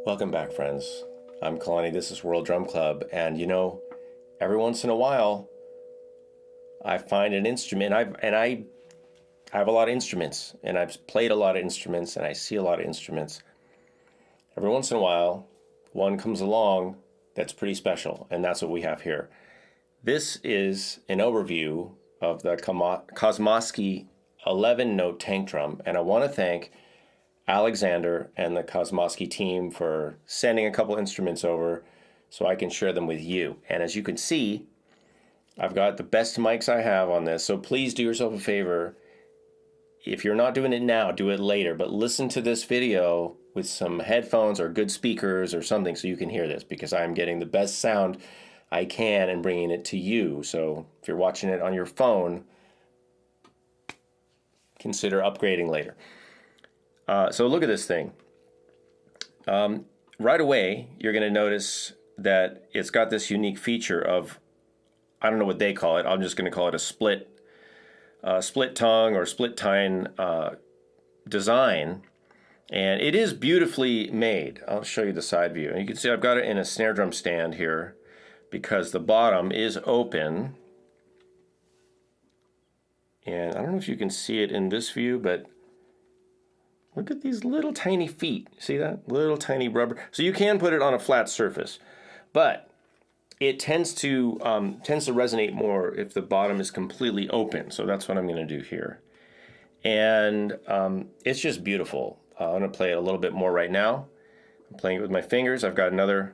Welcome back, friends. I'm Kalani, this is World Drum Club, and you know, every once in a while, I find an instrument, I have a lot of instruments, and I've played a lot of instruments, and I see a lot of instruments. Every once in a while, one comes along that's pretty special, and that's what we have here. This is an overview of the Kosmosky 11-note tank drum, and I want to thank Alexander and the Kosmosky team for sending a couple instruments over so I can share them with you. And as you can see, I've got the best mics I have on this, so please do yourself a favor. If you're not doing it now, do it later, but listen to this video with some headphones or good speakers or something so you can hear this, because I'm getting the best sound I can and bringing it to you. So if you're watching it on your phone, consider upgrading later. So look at this thing. Right away, you're going to notice that it's got this unique feature of, I don't know what they call it. I'm just going to call it a split tongue or split tine design. And it is beautifully made. I'll show you the side view. And you can see I've got it in a snare drum stand here because the bottom is open. And I don't know if you can see it in this view, but look at these little tiny feet. See that? Little tiny rubber. So you can put it on a flat surface, but it tends to resonate more if the bottom is completely open. So that's what I'm going to do here. And it's just beautiful. I'm going to play it a little bit more right now. I'm playing it with my fingers. I've got another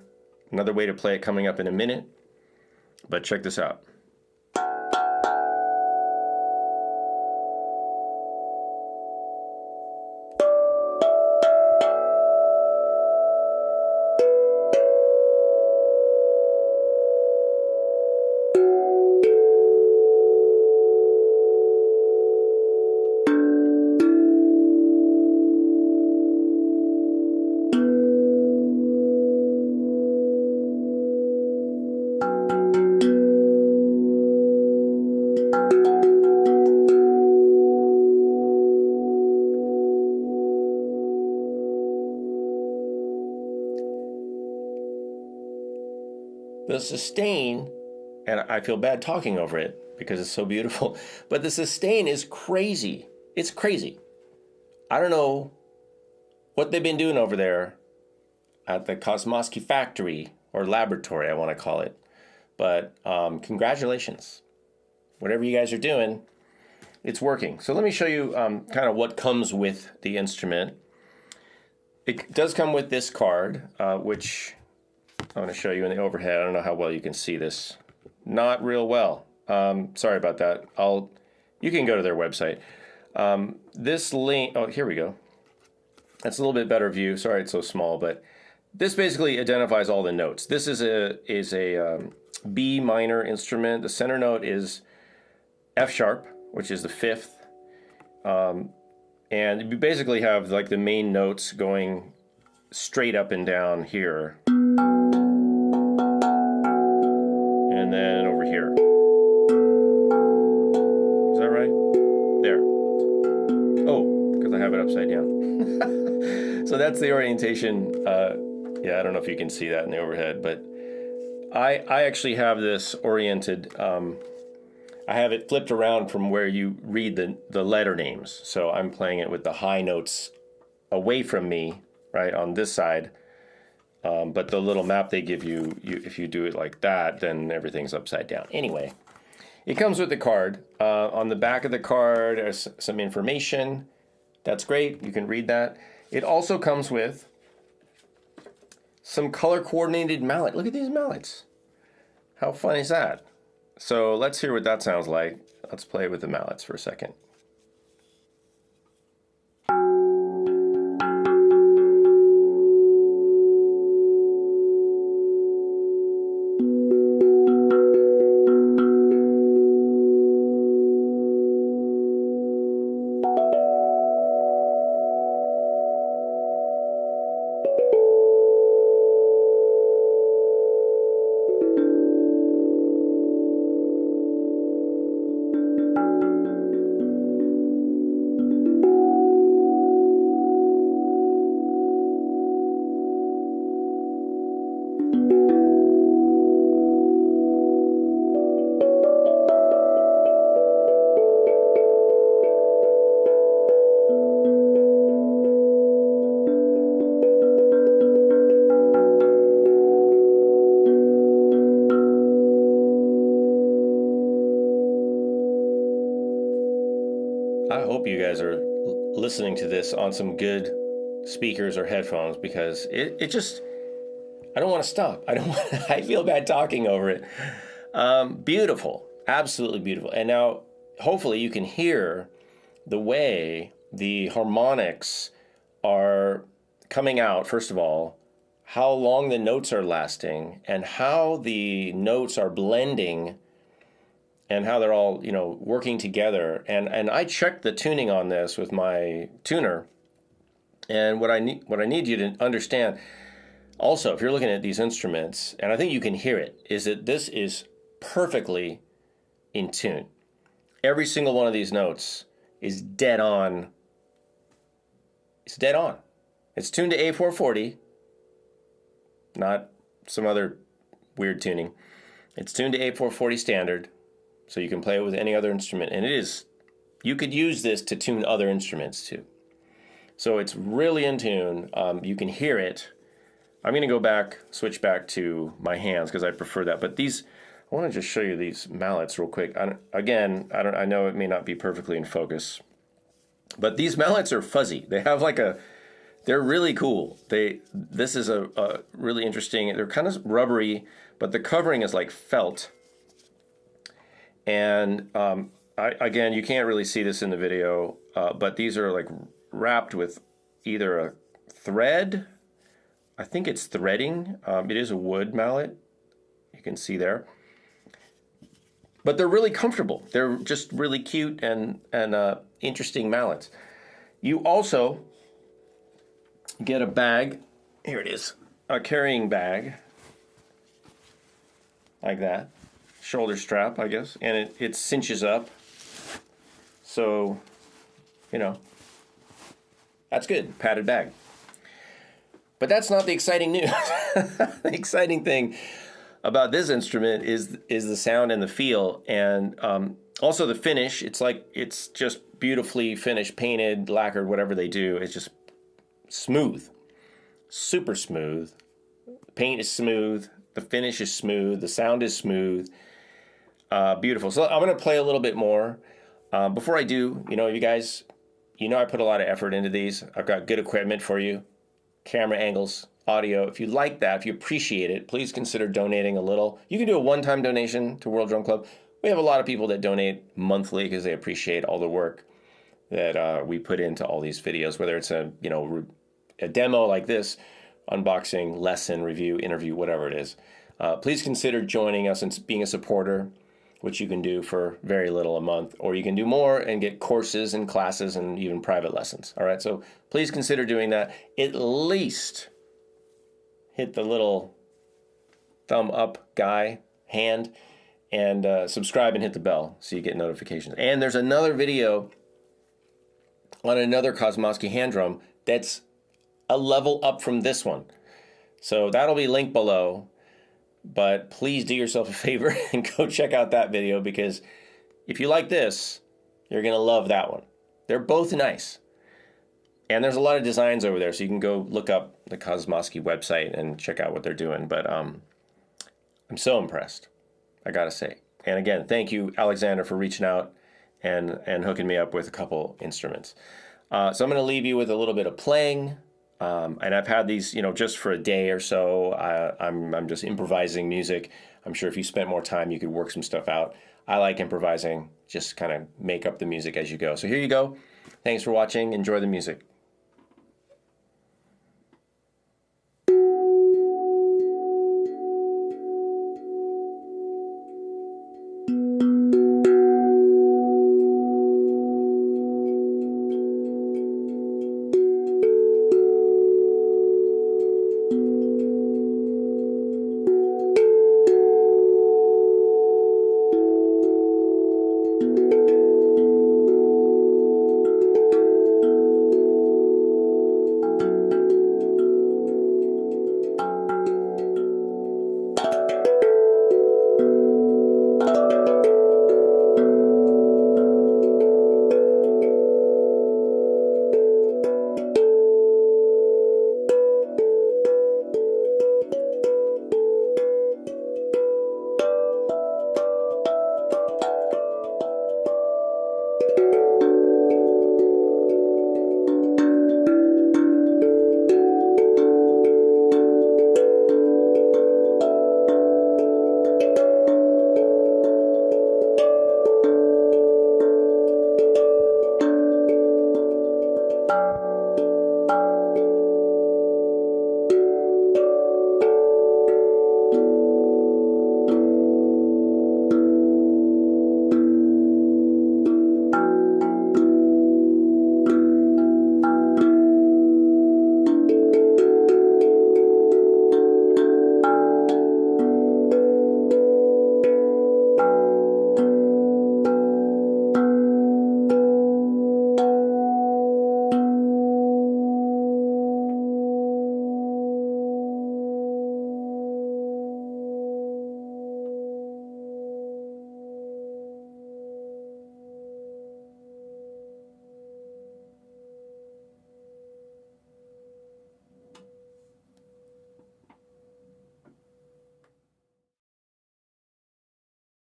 way to play it coming up in a minute. But check this out. The sustain, and I feel bad talking over it because it's so beautiful, but the sustain is crazy. It's crazy. I don't know what they've been doing over there at the Kosmosky factory or laboratory, I want to call it. But congratulations. Whatever you guys are doing, it's working. So let me show you kind of what comes with the instrument. It does come with this card, which I want to show you in the overhead. I don't know how well you can see this. Not real well. Sorry about that. You can go to their website. This link, oh, here we go. That's a little bit better view. Sorry it's so small, but this basically identifies all the notes. This is a B minor instrument. The center note is F sharp, which is the 5th. And you basically have like the main notes going straight up and down here. And then over here. Is that right? There. Oh, because I have it upside down. So that's the orientation. Yeah, I don't know if you can see that in the overhead, but I actually have this oriented. I have it flipped around from where you read the letter names. So I'm playing it with the high notes away from me, right, on this side. But the little map they give you, if you do it like that, then everything's upside down. Anyway, it comes with the card. On the back of the card, there's some information. That's great. You can read that. It also comes with some color-coordinated mallet. Look at these mallets. How fun is that? So let's hear what that sounds like. Let's play with the mallets for a second. I hope you guys are listening to this on some good speakers or headphones, because it just, I don't want to stop. I feel bad talking over it. Beautiful, absolutely beautiful. And now hopefully you can hear the way the harmonics are coming out. First of all, how long the notes are lasting and how the notes are blending and how they're all, you know, working together. And I checked the tuning on this with my tuner. And what I need you to understand also, if you're looking at these instruments, and I think you can hear it, is that this is perfectly in tune. Every single one of these notes is dead on. It's dead on. It's tuned to A440, not some other weird tuning. It's tuned to A440 standard, so you can play it with any other instrument. And it is, you could use this to tune other instruments too. So it's really in tune. You can hear it. I'm going to go back, switch back to my hands because I prefer that. But these, I want to just show you these mallets real quick. I know it may not be perfectly in focus, but these mallets are fuzzy. They have like they're really cool. This is a really interesting, they're kind of rubbery, but the covering is like felt. And again, you can't really see this in the video, but these are like wrapped with either a thread, I think it's threading. It is a wood mallet, you can see there. But they're really comfortable. They're just really cute and interesting mallets. You also get a bag, here it is, a carrying bag, like that. Shoulder strap, I guess, and it cinches up. So, you know, that's good, padded bag. But that's not the exciting news. The exciting thing about this instrument is the sound and the feel, and also the finish. It's just beautifully finished, painted, lacquered, whatever they do. It's just smooth, super smooth. The paint is smooth. The finish is smooth. The sound is smooth. Beautiful. So I'm going to play a little bit more. Before I do, you guys, I put a lot of effort into these. I've got good equipment for you. Camera angles, audio. If you like that, if you appreciate it, please consider donating a little. You can do a one-time donation to World Drum Club. We have a lot of people that donate monthly because they appreciate all the work that we put into all these videos, whether it's a demo like this, unboxing, lesson, review, interview, whatever it is. Please consider joining us and being a supporter, which you can do for very little a month, or you can do more and get courses and classes and even private lessons. All right, so please consider doing that. At least hit the little thumb up hand and subscribe and hit the bell so you get notifications. And there's another video on another Kosmosky hand drum that's a level up from this one. So that'll be linked below. But please do yourself a favor and go check out that video, because if you like this, you're going to love that one. They're both nice. And there's a lot of designs over there, so you can go look up the Kosmosky website and check out what they're doing. But I'm so impressed, I got to say. And again, thank you, Alexander, for reaching out and hooking me up with a couple instruments. So I'm going to leave you with a little bit of playing. And I've had these, just for a day or so. I'm just improvising music. I'm sure if you spent more time, you could work some stuff out. I like improvising, just kind of make up the music as you go. So here you go. Thanks for watching. Enjoy the music.